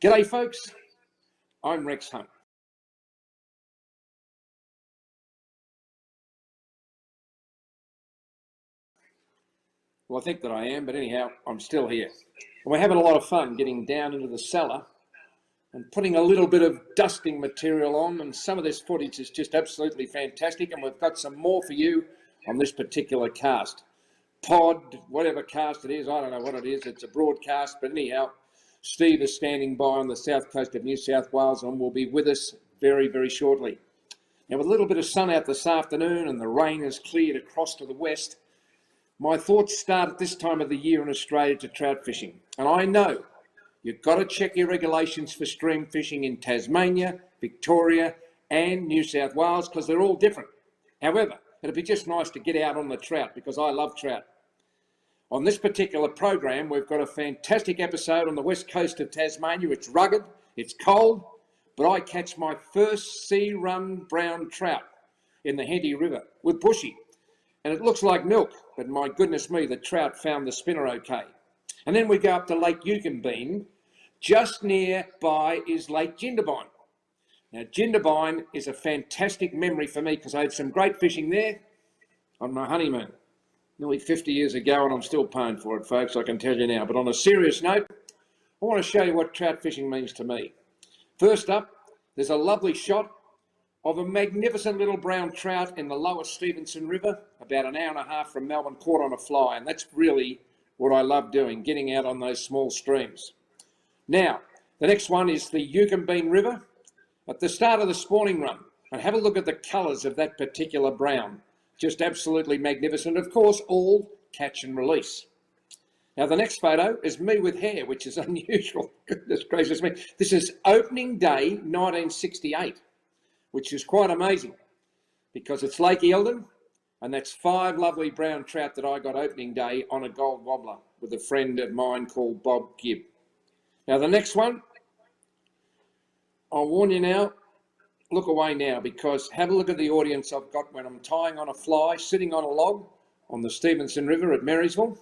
G'day folks, I'm Rex Hunt. Well, I think that I am, but anyhow, I'm still here. And we're having a lot of fun getting down into the cellar and putting a little bit of dusting material on, and some of this footage is just absolutely fantastic, and we've got some more for you on this particular cast. Pod, whatever cast it is, I don't know what it is, it's a broadcast, but anyhow, Steve is standing by on the south coast of New South Wales and will be with us very, very shortly. Now, with a little bit of sun out this afternoon and the rain has cleared across to the west, my thoughts start at this time of the year in Australia to trout fishing. And I know you've got to check your regulations for stream fishing in Tasmania, Victoria and New South Wales because they're all different. However, it'd be just nice to get out on the trout because I love trout. On this particular program, we've got a fantastic episode on the west coast of Tasmania. It's rugged, it's cold, but I catch my first sea-run brown trout in the Henty River with bushy. And it looks like milk, but my goodness me, the trout found the spinner okay. And then we go up to Lake Jindabyne. Just nearby is Lake Jindabyne. Now, Jindabyne is a fantastic memory for me because I had some great fishing there on my honeymoon. Nearly 50 years ago, and I'm still paying for it, folks, I can tell you now. But on a serious note, I want to show you what trout fishing means to me. First up, there's a lovely shot of a magnificent little brown trout in the lower Stevenson River, about an hour and a half from Melbourne, caught on a fly. And that's really what I love doing, getting out on those small streams. Now, the next one is the Jindabyne River at the start of the spawning run. And have a look at the colours of that particular brown. Just absolutely magnificent. Of course, all catch and release. Now, the next photo is me with hair, which is unusual. Goodness gracious me. This is opening day 1968, which is quite amazing because it's Lake Eildon, and that's 5 lovely brown trout that I got opening day on a gold wobbler with a friend of mine called Bob Gibb. Now, the next one, I'll warn you now, look away now because have a look at the audience I've got when I'm tying on a fly, sitting on a log on the Stevenson River at Marysville.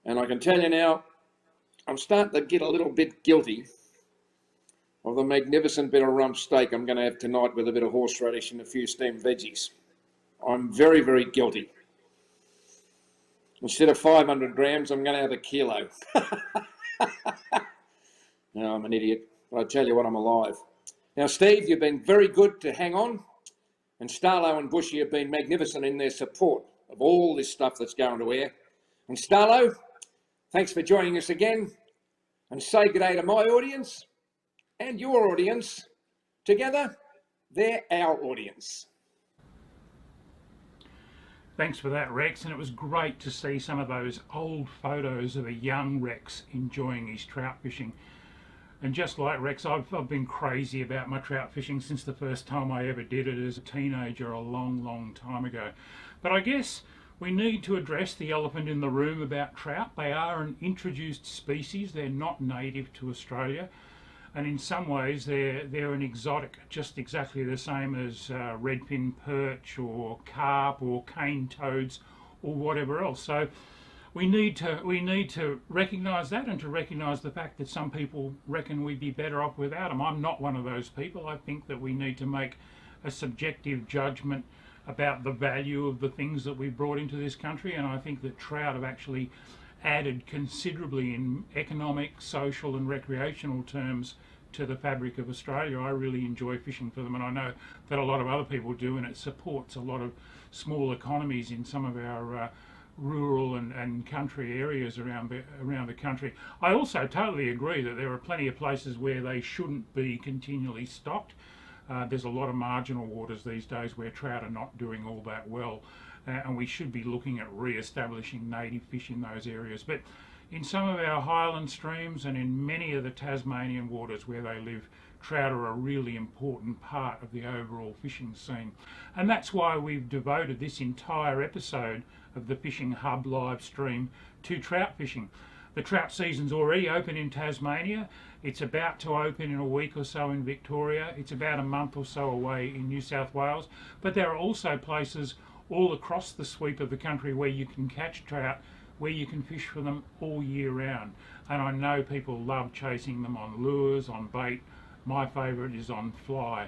And I can tell you now, I'm starting to get a little bit guilty of the magnificent bit of rump steak I'm going to have tonight with a bit of horseradish and a few steamed veggies. I'm very, very guilty. Instead of 500 grams, I'm going to have a kilo. No, I'm an idiot, but I tell you what, I'm alive. Now, Steve, you've been very good to hang on, and Starlo and Bushy have been magnificent in their support of all this stuff that's going to air. And Starlo, thanks for joining us again, and say good day to my audience and your audience. Together, they're our audience. Thanks for that, Rex, and it was great to see some of those old photos of a young Rex enjoying his trout fishing. And just like Rex, I've been crazy about my trout fishing since the first time I ever did it as a teenager a long, long time ago. But I guess we need to address the elephant in the room about trout. They are an introduced species. They're not native to Australia. And in some ways they're an exotic, just exactly the same as redfin perch or carp or cane toads or whatever else. So we need to recognise that and to recognise the fact that some people reckon we'd be better off without them. I'm not one of those people. I think that we need to make a subjective judgment about the value of the things that we've brought into this country, and I think that trout have actually added considerably in economic, social and recreational terms to the fabric of Australia. I really enjoy fishing for them, and I know that a lot of other people do, and it supports a lot of small economies in some of our rural and country areas around the country. I also totally agree that there are plenty of places where they shouldn't be continually stocked. There's a lot of marginal waters these days where trout are not doing all that well, and we should be looking at re-establishing native fish in those areas. But in some of our highland streams and in many of the Tasmanian waters where they live, trout are a really important part of the overall fishing scene. And that's why we've devoted this entire episode of the Fishing Hub live stream to trout fishing. The trout season's already open in Tasmania. It's about to open in a week or so in Victoria. It's about a month or so away in New South Wales. But there are also places all across the sweep of the country where you can catch trout where you can fish for them all year round. And I know people love chasing them on lures, on bait. My favourite is on fly.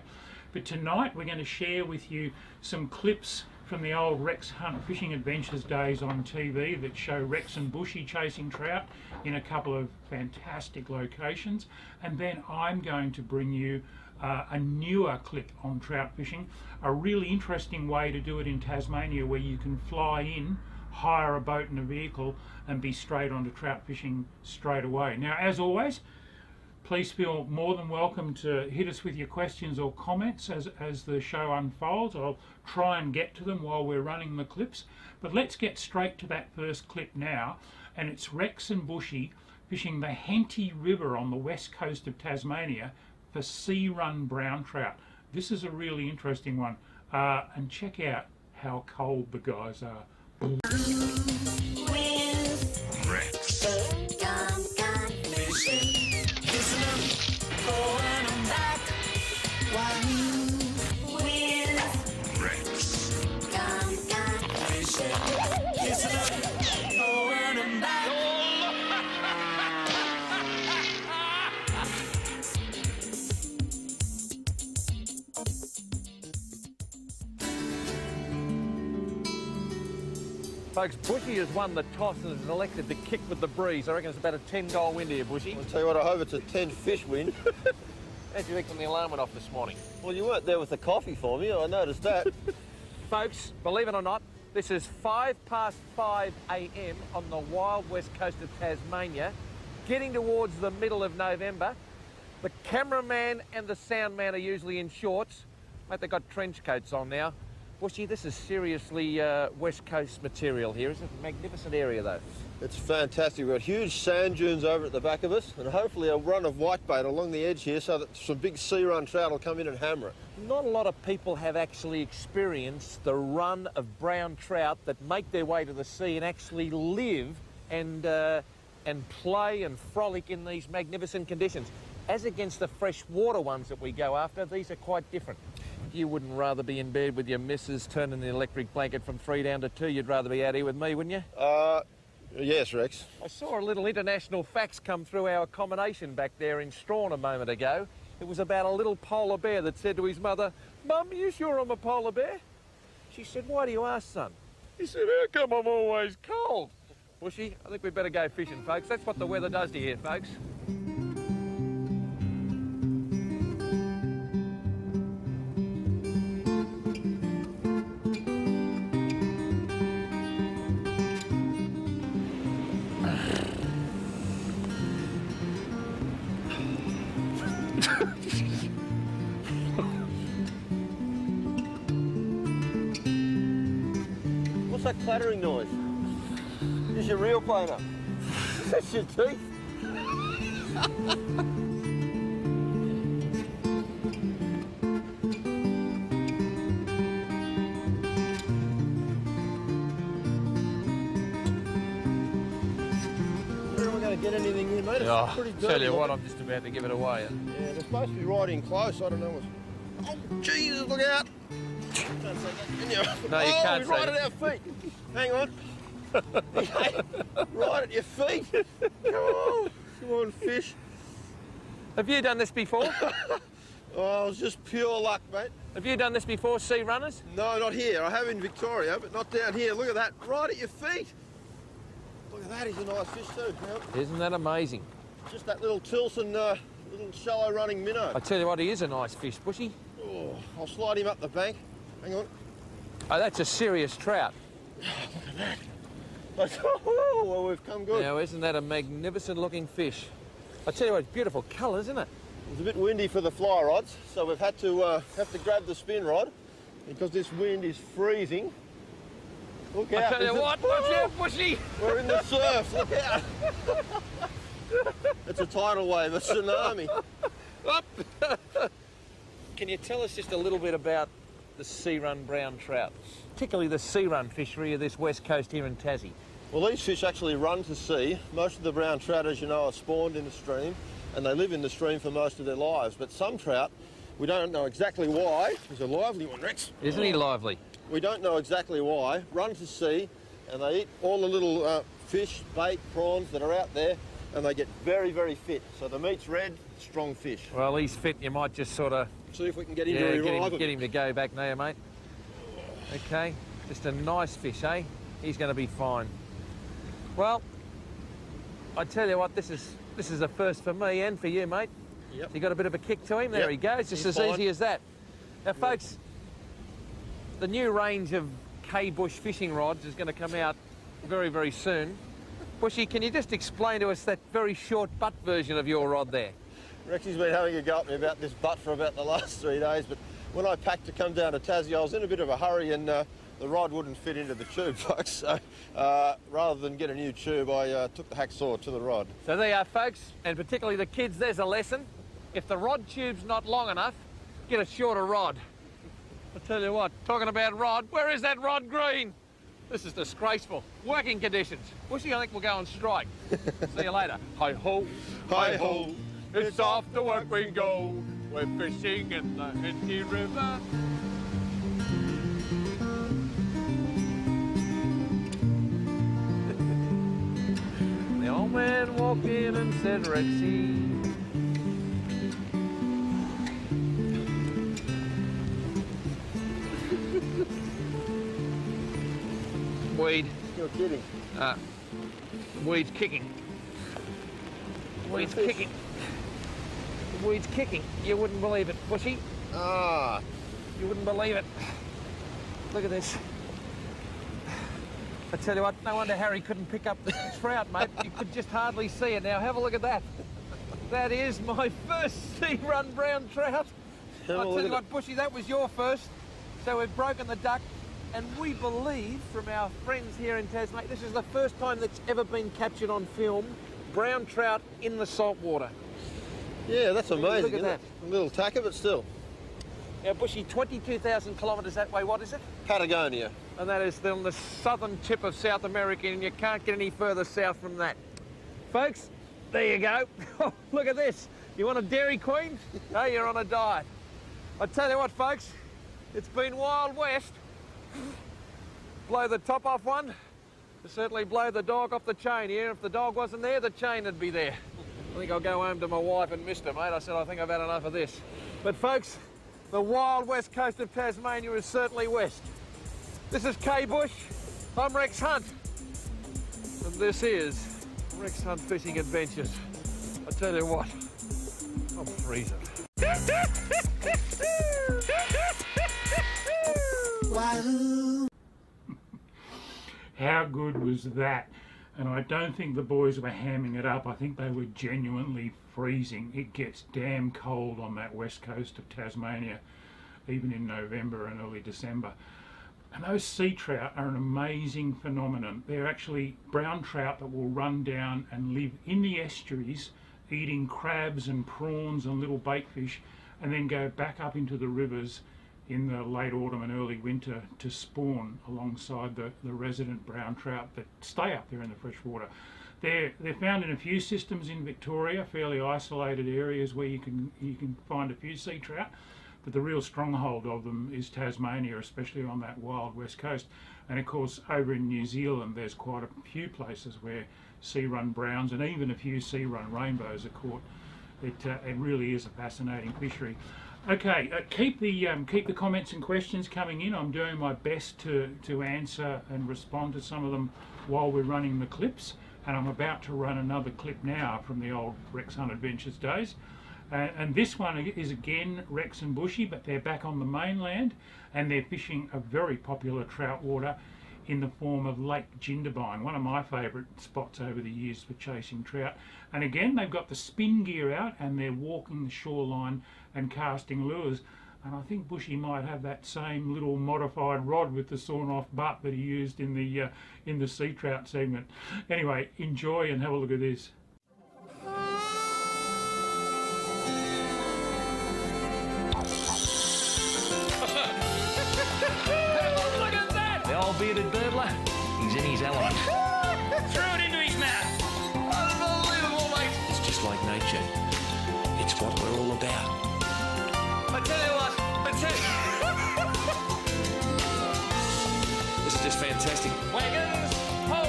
But tonight we're going to share with you some clips from the old Rex Hunt Fishing Adventures days on TV that show Rex and Bushy chasing trout in a couple of fantastic locations. And then I'm going to bring you a newer clip on trout fishing, a really interesting way to do it in Tasmania, where you can fly in, hire a boat and a vehicle and be straight onto trout fishing straight away. Now, as always, please feel more than welcome to hit us with your questions or comments as the show unfolds. I'll try and get to them while we're running the clips. But let's get straight to that first clip now. And it's Rex and Bushy fishing the Henty River on the west coast of Tasmania for sea-run brown trout. This is a really interesting one. And check out how cold the guys are. Folks, Bushy has won the toss and is elected to kick with the breeze. I reckon it's about a 10-goal wind here, Bushy. I'll tell you what, I hope it's a 10-fish wind. How do you reckon the alarm went off this morning? Well, you weren't there with the coffee for me, I noticed that. Folks, believe it or not, this is 5:05 a.m. on the wild west coast of Tasmania, getting towards the middle of November. The cameraman and the sound man are usually in shorts. Mate, they've got trench coats on now. Bushy, this is seriously west coast material here, isn't it? Magnificent area though. It's fantastic. We've got huge sand dunes over at the back of us and hopefully a run of whitebait along the edge here so that some big sea run trout will come in and hammer it. Not a lot of people have actually experienced the run of brown trout that make their way to the sea and actually live and play and frolic in these magnificent conditions. As against the freshwater ones that we go after, these are quite different. You wouldn't rather be in bed with your missus turning the electric blanket from 3 down to 2. You'd rather be out here with me, wouldn't you? Yes, Rex. I saw a little international fax come through our accommodation back there in Strawn a moment ago. It was about a little polar bear that said to his mother, "Mum, are you sure I'm a polar bear?" She said, "Why do you ask, son?" He said, "How come I'm always cold?" Bushy, I think we'd better go fishing, folks. That's what the weather does to you here, folks. What's that clattering noise? Is your reel playing up? Is that your teeth? Get anything here, mate? It's pretty dirty. Tell you what, I'm just about to give it away. Yeah, they're supposed to be right in close. I don't know what's... Oh, Jesus, look out! Can't say that, can you? No, you can't Oh, say right it. at our feet. Hang on. Right at your feet. Come on, fish. Have you done this before? Oh, it was just pure luck, mate. Have you done this before, sea runners? No, not here. I have in Victoria, but not down here. Look at that, right at your feet. Look at that, he's a nice fish too. Yep. Isn't that amazing? Just that little Tilson, little shallow running minnow. I tell you what, he is a nice fish, Bushy. Oh, I'll slide him up the bank. Hang on. Oh, that's a serious trout. Look at that. Oh, well, we've come good. Now, isn't that a magnificent looking fish? I tell you what, it's beautiful colour, isn't it? It's a bit windy for the fly rods, so we've had to grab the spin rod because this wind is freezing. Look out. I tell you what, watch out, Bushy! We're in the surf, look out. It's a tidal wave, a tsunami. Can you tell us just a little bit about the sea-run brown trout, particularly the sea-run fishery of this west coast here in Tassie? Well, these fish actually run to sea. Most of the brown trout, as you know, are spawned in the stream, and they live in the stream for most of their lives. But some trout, we don't know exactly why. There's a lively one, Rex. Isn't he lively? We don't know exactly why. Run to sea, and they eat all the little fish, bait, prawns that are out there, and they get very, very fit. So the meat's red, strong fish. Well, he's fit. You might just sort of... See if we can get him to revive him. Get him to go back now, mate. Okay, just a nice fish, eh? He's going to be fine. Well, I tell you what, this is a first for me and for you, mate. Yep. You got a bit of a kick to him. There he goes, just as easy as that. Now, folks, the new range of K-bush fishing rods is going to come out very, very soon. Bushy, can you just explain to us that very short butt version of your rod there? Rexy's been having a go at me about this butt for about the last 3 days, but when I packed to come down to Tassie, I was in a bit of a hurry and the rod wouldn't fit into the tube, folks. So rather than get a new tube, I took the hacksaw to the rod. So there you are, folks, and particularly the kids, there's a lesson. If the rod tube's not long enough, get a shorter rod. I tell you what, talking about rod, where is that rod green? This is disgraceful. Working conditions. Bushy, I think we'll go on strike. See you later. Hi-ho, hi-ho, it's off to work we go. We're fishing in the Henty River. The old man walked in and said, Rexy, weed. You're kidding. Weed's kicking. Weed's kicking. Weed's kicking. You wouldn't believe it, Bushy. Ah. You wouldn't believe it. Look at this. I tell you what, no wonder Harry couldn't pick up the trout, mate. You could just hardly see it. Now, have a look at that. That is my first sea-run brown trout. I'll tell you what, Bushy, that was your first. So we've broken the duck. And we believe, from our friends here in Tasmania, this is the first time that's ever been captured on film, brown trout in the salt water. Yeah, that's amazing. Look at that. A little tacker, but still. Now, Bushy, 22,000 kilometres that way, what is it? Patagonia. And that is on the southern tip of South America, and you can't get any further south from that. Folks, there you go. Oh, look at this. You want a Dairy Queen? Oh, you're on a diet. I tell you what, folks, it's been Wild West. Blow the top off one, certainly blow the dog off the chain here. If the dog wasn't there, the chain would be there. I think I'll go home to my wife and mister, mate. I said, I think I've had enough of this. But folks, the wild west coast of Tasmania is certainly west. This is K-Bush, I'm Rex Hunt, and this is Rex Hunt Fishing Adventures. I tell you what, I'm freezing. How good was that? And I don't think the boys were hamming it up. I think they were genuinely freezing. It gets damn cold on that west coast of Tasmania, even in November and early December. And those sea trout are an amazing phenomenon. They're actually brown trout that will run down and live in the estuaries, eating crabs and prawns and little bait fish, and then go back up into the rivers in the late autumn and early winter to spawn alongside the resident brown trout that stay up there in the fresh water. They're found in a few systems in Victoria, fairly isolated areas where you can find a few sea trout, but the real stronghold of them is Tasmania, especially on that wild west coast. And of course over in New Zealand there's quite a few places where sea-run browns and even a few sea-run rainbows are caught. It really is a fascinating fishery. Okay, keep the comments and questions coming in. I'm doing my best to answer and respond to some of them while we're running the clips, and I'm about to run another clip now from the old Rex Hunt Adventures days. And this one is again Rex and Bushy, but they're back on the mainland and they're fishing a very popular trout water in the form of Lake Jindabyne, one of my favourite spots over the years for chasing trout. And again, they've got the spin gear out and they're walking the shoreline and casting lures. And I think Bushy might have that same little modified rod with the sawn-off butt that he used in the sea trout segment. Anyway, enjoy and have a look at this. The old bearded birdler, he's in his element. Throw it into his mouth. Unbelievable, mate. It's just like nature. It's what we're all about. I tell you what, This is just fantastic. Wagons, ho!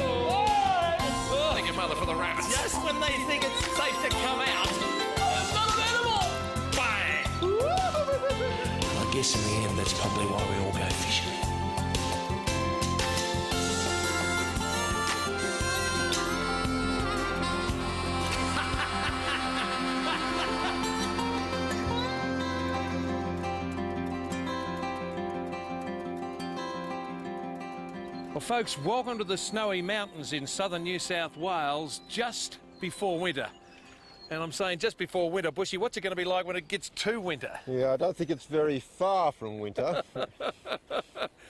rabbits. Just when they think it's safe to come out, it's not available. Bang! I guess in the end, that's probably why we all go fishing. Well, folks, welcome to the snowy mountains in southern New South Wales just before winter. And I'm saying just before winter, Bushy, what's it going to be like when it gets to winter? Yeah, I don't think it's very far from winter.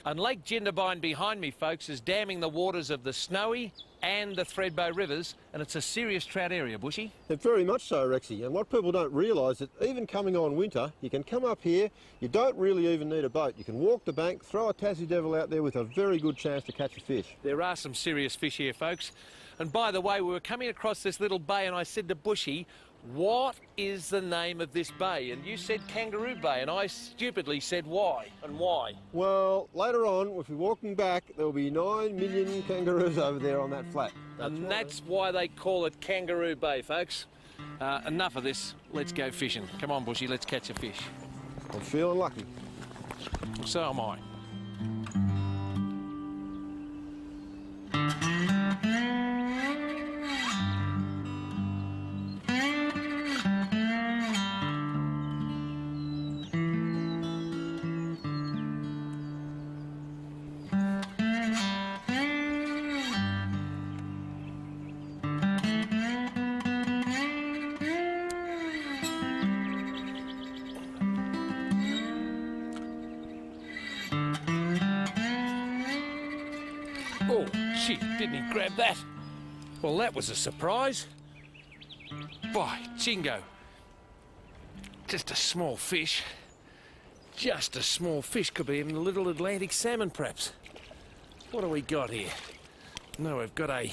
And Lake Jindabyne behind me, folks, is damming the waters of the Snowy and the Thredbo rivers, and it's a serious trout area, Bushy. It's very much so, Rexy. And what people don't realise is that even coming on winter, you can come up here, you don't really even need a boat. You can walk the bank, throw a Tassie devil out there with a very good chance to catch a fish. There are some serious fish here, folks. And by the way, we were coming across this little bay and I said to Bushy, what is the name of this bay? And you said Kangaroo Bay, and I stupidly said why, and why? Well, later on, if we're walking back, there'll be 9 million kangaroos over there on that flat. That's why they call it Kangaroo Bay, folks. Enough of this. Let's go fishing. Come on, Bushy, let's catch a fish. I'm feeling lucky. So am I. Oh, gee, didn't he grab that? Well, that was a surprise. By jingo. Just a small fish. Just a small fish. Could be even a little Atlantic salmon, perhaps. What do we got here? No, we've got a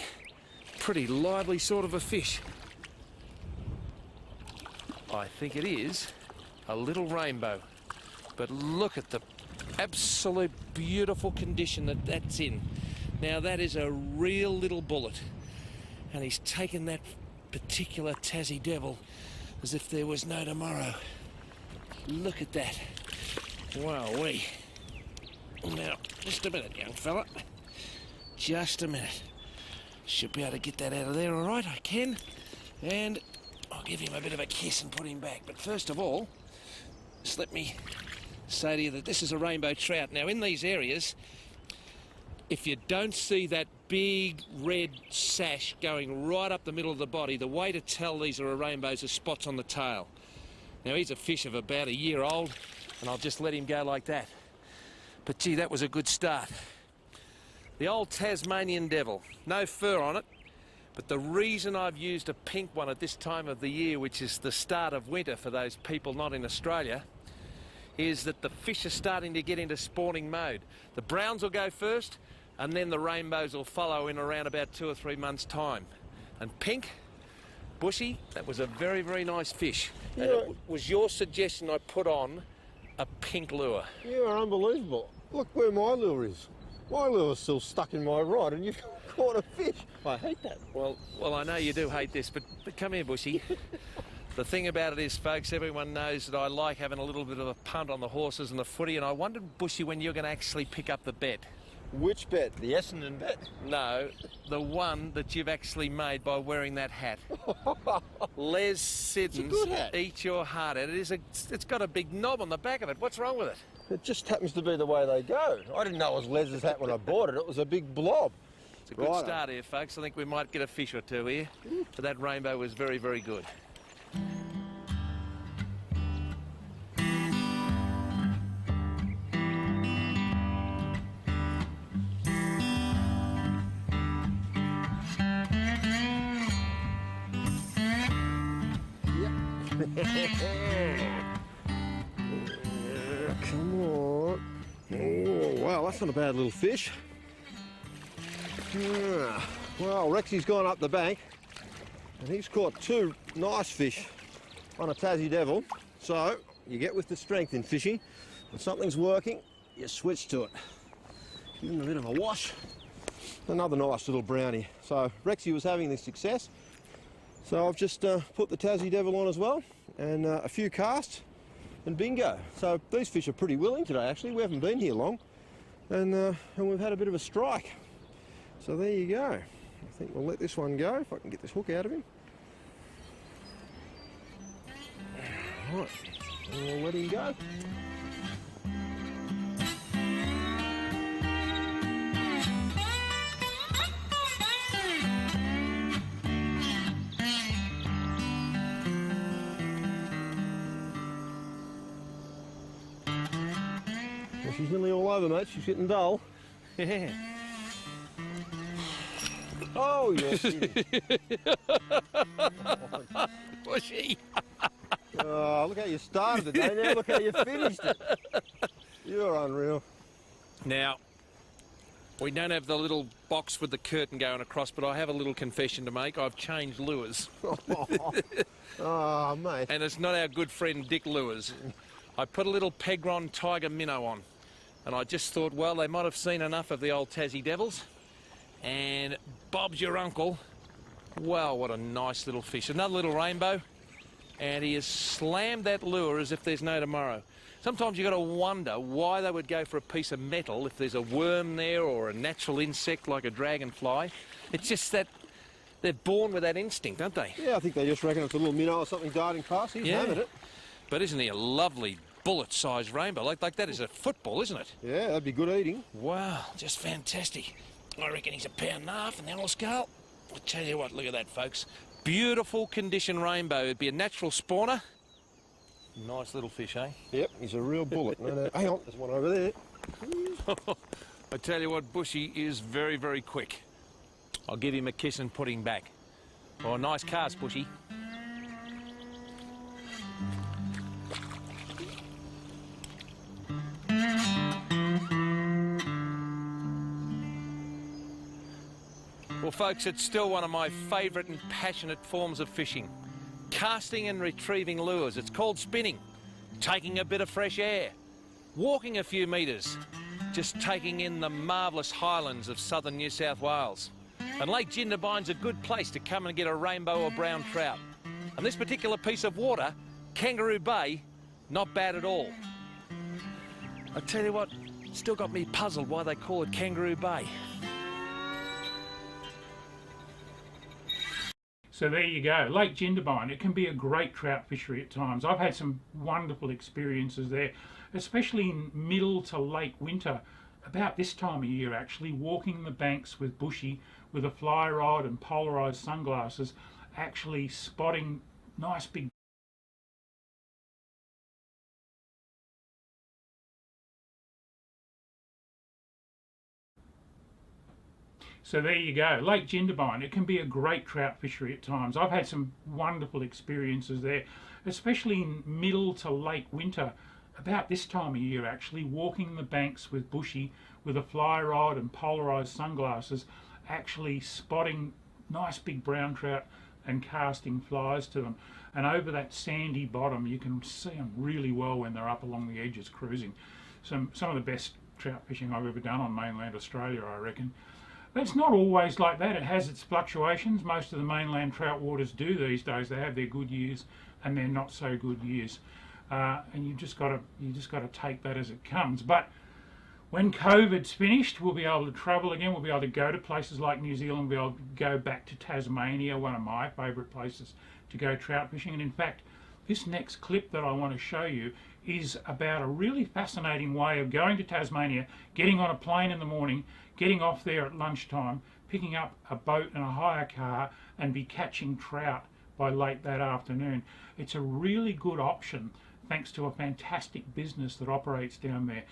pretty lively sort of a fish. I think it is a little rainbow. But look at the absolute beautiful condition that that's in. Now that is a real little bullet, and he's taken that particular Tassie devil as if there was no tomorrow. Look at that. Wowee. Now, just a minute, young fella. Just a minute. Should be able to get that out of there, all right, I can. And I'll give him a bit of a kiss and put him back. But first of all, just let me say to you that this is a rainbow trout. Now, in these areas, if you don't see that big red sash going right up the middle of the body, the way to tell these are a rainbows is spots on the tail. Now, he's a fish of about a year old, and I'll just let him go like that. But gee, that was a good start. The old Tasmanian devil, no fur on it, but the reason I've used a pink one at this time of the year, which is the start of winter for those people not in Australia, is that the fish are starting to get into spawning mode. The browns will go first, and then the rainbows will follow in around about 2 or 3 months' time. And pink, Bushy, that was a very, very nice fish. Yeah. And it was your suggestion I put on a pink lure. You are unbelievable. Look where my lure is. My lure's still stuck in my rod, and you've caught a fish. I hate that. Well, I know you do hate this, but come here, Bushy. The thing about it is, folks, everyone knows that I like having a little bit of a punt on the horses and the footy, and I wondered, Bushy, when you're going to actually pick up the bet. Which bet? The Essendon bet? No, the one that you've actually made by wearing that hat. Les Siddons, eat your heart out. It's got a big knob on the back of it. What's wrong with it? It just happens to be the way they go. I didn't know it was Les's hat when I bought it. It was a big blob. It's a good start here, folks. I think we might get a fish or two here. But that rainbow was very, very good. Come on. Oh, wow, that's not a bad little fish. Well, Rexy's gone up the bank and he's caught 2 nice fish on a Tassie devil. So you get with the strength in fishing. When something's working, you switch to it. Give him a bit of a wash. another nice little brownie. So Rexy was having this success, so I've just put the Tassie Devil on as well, and a few casts, and bingo. So these fish are pretty willing today actually. We haven't been here long, and we've had a bit of a strike. So there you go. I think we'll let this one go if I can get this hook out of him. Right, and we'll let him go. Well, she's nearly all over, mate. She's getting dull. Yeah. Oh, yes. Was she? Oh, look how you started it, eh? Now look how you finished it. You're unreal. Now, we don't have the little box with the curtain going across, but I have a little confession to make. I've changed lures. Oh, mate. And it's not our good friend Dick Lures. I put a little Pegron Tiger Minnow on, and I just thought, well, they might have seen enough of the old Tassie Devils, and Bob's your uncle. Wow, what a nice little fish. Another little rainbow, and he has slammed that lure as if there's no tomorrow. Sometimes you've got to wonder why they would go for a piece of metal if there's a worm there or a natural insect like a dragonfly. It's just that they're born with that instinct, aren't they? Yeah, I think they just reckon it's a little minnow or something darting past. He's hammered it. But isn't he a lovely bullet-sized rainbow? Like that is a football, isn't it? Yeah, that'd be good eating. Wow, just fantastic. I reckon he's 1.5 pounds in the animal scale. I'll tell you what, look at that, folks. Beautiful condition rainbow. It'd be a natural spawner. Nice little fish, eh? Yep, he's a real bullet. No, hang on, there's one over there. I tell you what, Bushy is very, very quick. I'll give him a kiss and put him back. Oh, nice cast, Bushy. Well, folks, it's still one of my favourite and passionate forms of fishing. Casting and retrieving lures. It's called spinning. Taking a bit of fresh air. Walking a few metres. Just taking in the marvellous highlands of southern New South Wales. And Lake Jindabyne's a good place to come and get a rainbow or brown trout. And this particular piece of water, Kangaroo Bay, not bad at all. I tell you what, still got me puzzled why they call it Kangaroo Bay. So there you go, Lake Jindabyne. It can be a great trout fishery at times. I've had some wonderful experiences there, especially in middle to late winter, about this time of year actually, walking the banks with Bushy with a fly rod and polarised sunglasses, actually spotting nice big So there you go, Lake Jindabyne. It can be a great trout fishery at times. I've had some wonderful experiences there, especially in middle to late winter, about this time of year actually, walking the banks with Bushy with a fly rod and polarised sunglasses, actually spotting nice big brown trout and casting flies to them. And over that sandy bottom you can see them really well when they're up along the edges cruising. Some of the best trout fishing I've ever done on mainland Australia, I reckon. But it's not always like that. It has its fluctuations. Most of the mainland trout waters do these days. They have their good years and their not so good years, and you just got to take that as it comes. But when COVID's finished, we'll be able to travel again. We'll be able to go to places like New Zealand. We'll be able to go back to Tasmania, one of my favourite places to go trout fishing. And in fact, this next clip that I want to show you is about a really fascinating way of going to Tasmania, getting on a plane in the morning, getting off there at lunchtime, picking up a boat and a hire car and be catching trout by late that afternoon. It's a really good option thanks to a fantastic business that operates down there.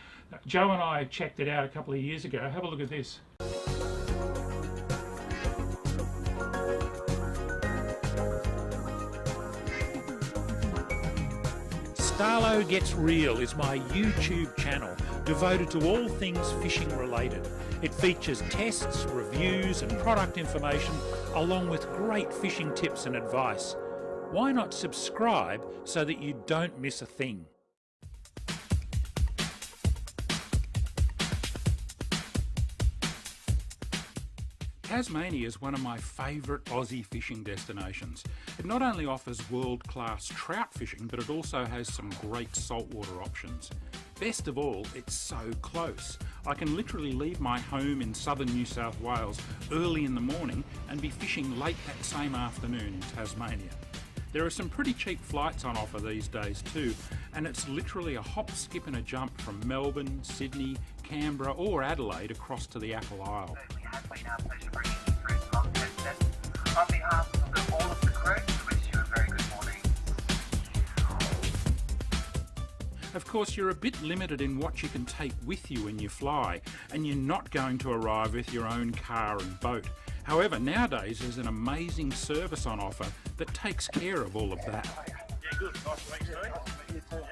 Joe and I checked it out a couple of years ago. Have a look at this. Starlo Gets Real is my YouTube channel devoted to all things fishing related. It features tests, reviews and product information along with great fishing tips and advice. Why not subscribe so that you don't miss a thing? Tasmania is one of my favourite Aussie fishing destinations. It not only offers world-class trout fishing, but it also has some great saltwater options. Best of all, it's so close. I can literally leave my home in southern New South Wales early in the morning and be fishing late that same afternoon in Tasmania. There are some pretty cheap flights on offer these days too, and it's literally a hop, skip and a jump from Melbourne, Sydney, Canberra or Adelaide across to the Apple Isle. It has been our pleasure bringing you through the long test. On behalf of all of the crew, we wish you a very good morning. Of course, you're a bit limited in what you can take with you when you fly, and you're not going to arrive with your own car and boat. However, nowadays there's an amazing service on offer that takes care of all of that. Yeah, good. Nice to meet you, Steve.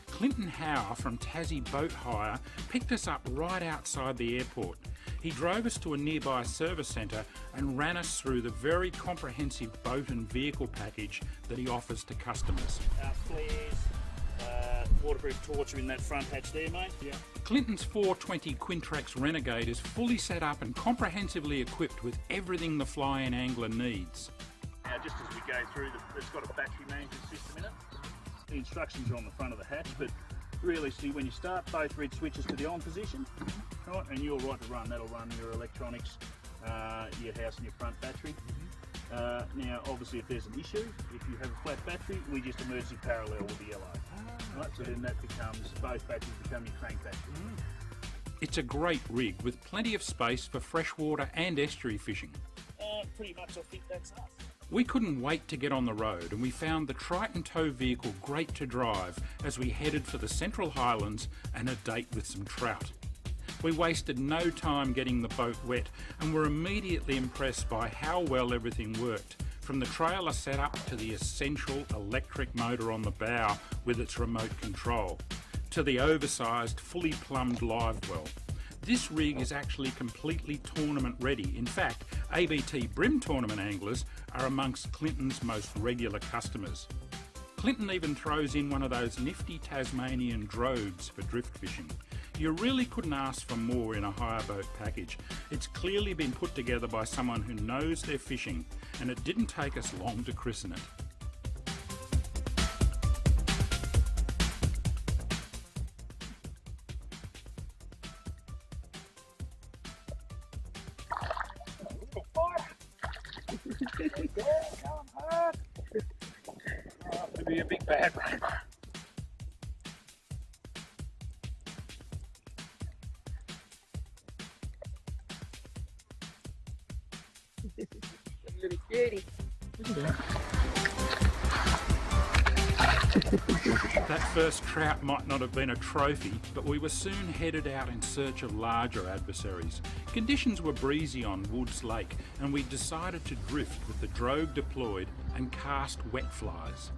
Clinton Howe from Tassie Boat Hire picked us up right outside the airport. He drove us to a nearby service centre and ran us through the very comprehensive boat and vehicle package that he offers to customers. Flares, waterproof torch are in that front hatch there, mate. Yeah. Clinton's 420 Quintrex Renegade is fully set up and comprehensively equipped with everything the fly-in angler needs. Now, just as we go through, it's got a battery management system in it. The instructions are on the front of the hatch, but really, see, when you start, both red switches to the on position, right, and you're right to run. That'll run your electronics, your house and your front battery. Now, obviously, if there's an issue, if you have a flat battery, we just emergency parallel with the yellow. Right, so then that becomes, both batteries become your crank battery. It's a great rig with plenty of space for freshwater and estuary fishing. Pretty much, I think that's us. We couldn't wait to get on the road, and we found the Triton tow vehicle great to drive as we headed for the Central Highlands and a date with some trout. We wasted no time getting the boat wet and were immediately impressed by how well everything worked, from the trailer setup to the essential electric motor on the bow with its remote control, to the oversized, fully plumbed live well. This rig is actually completely tournament ready. In fact, ABT Brim tournament anglers are amongst Clinton's most regular customers. Clinton even throws in one of those nifty Tasmanian drogues for drift fishing. You really couldn't ask for more in a hire boat package. It's clearly been put together by someone who knows their fishing, and it didn't take us long to christen it. It'll be a big bad one. Little cutie. That first trout might not have been a trophy, but we were soon headed out in search of larger adversaries. Conditions were breezy on Woods Lake, and we decided to drift with the drogue deployed and cast wet flies.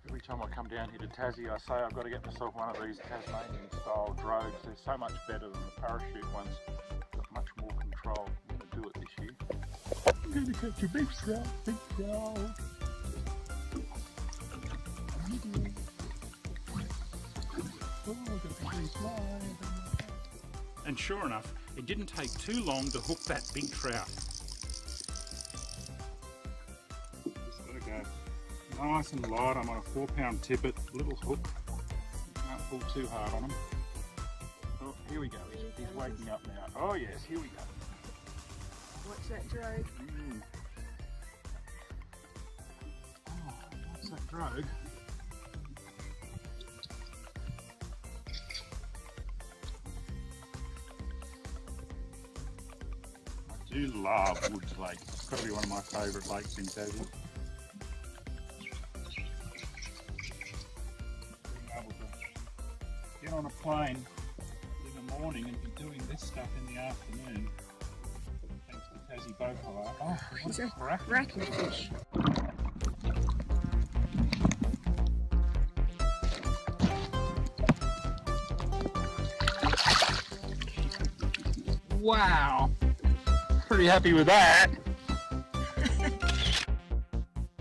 Every time I come down here to Tassie, I say I've got to get myself one of these Tasmanian style drogues. They're so much better than the parachute ones. Got much more control. I'm going to do it this year. I'm going to catch a big trout, big trout. And sure enough, it didn't take too long to hook that big trout. Just got to go nice and light. I'm on a 4-pound tippet, little hook. Can't pull too hard on him. Oh, here we go. He's waking up now. Oh yes, here we go. What's that drogue? Oh, what's that drogue? I do love Woods Lake. It's got to be one of my favourite lakes in Tassie. Being able to get on a plane in the morning and be doing this stuff in the afternoon, thanks to Tassie Boat Hire. Oh, She's a cracking. racking fish. Wow! Pretty happy with that.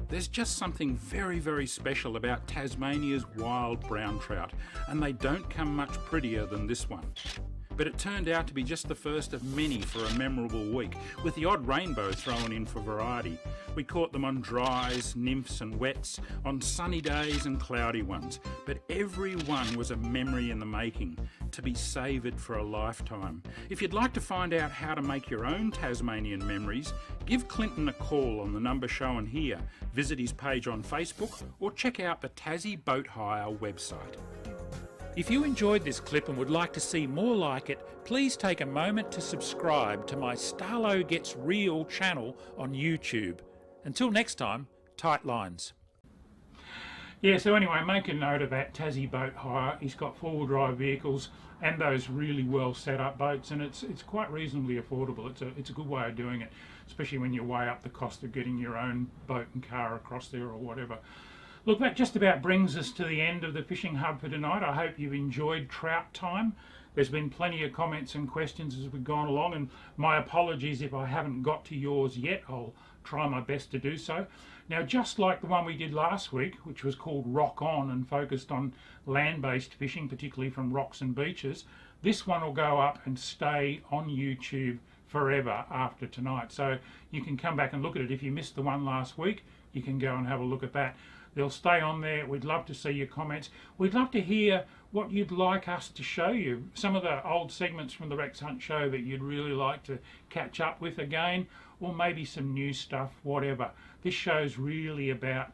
There's just something very, very special about Tasmania's wild brown trout, and they don't come much prettier than this one. but it turned out to be just the first of many for a memorable week, with the odd rainbow thrown in for variety. We caught them on dries, nymphs and wets, on sunny days and cloudy ones, but every one was a memory in the making, to be savoured for a lifetime. If you'd like to find out how to make your own Tasmanian memories, give Clinton a call on the number shown here, visit his page on Facebook, or check out the Tassie Boat Hire website. If you enjoyed this clip and would like to see more like it, please take a moment to subscribe to my Starlo Gets Real channel on YouTube. Until next time, tight lines. Yeah, so anyway, make a note of that Tassie Boat Hire. He's got four-wheel drive vehicles and those really well set up boats, and it's quite reasonably affordable. It's a good way of doing it, especially when you weigh up the cost of getting your own boat and car across there or whatever. Look, that just about brings us to the end of the Fishing Hub for tonight. I hope you've enjoyed Trout Time. There's been plenty of comments and questions as we've gone along, and my apologies if I haven't got to yours yet. I'll try my best to do so. Now, just like the one we did last week, which was called Rock On and focused on land-based fishing, particularly from rocks and beaches, this one will go up and stay on YouTube forever after tonight. So you can come back and look at it. If you missed the one last week, you can go and have a look at that. They'll stay on there. We'd love to see your comments. We'd love to hear what you'd like us to show you. Some of the old segments from the Rex Hunt Show that you'd really like to catch up with again, or maybe some new stuff, whatever. This show's really about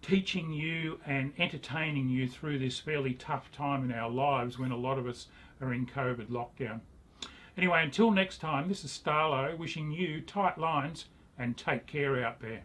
teaching you and entertaining you through this fairly tough time in our lives when a lot of us are in COVID lockdown. Anyway, until next time, this is Starlo wishing you tight lines and take care out there.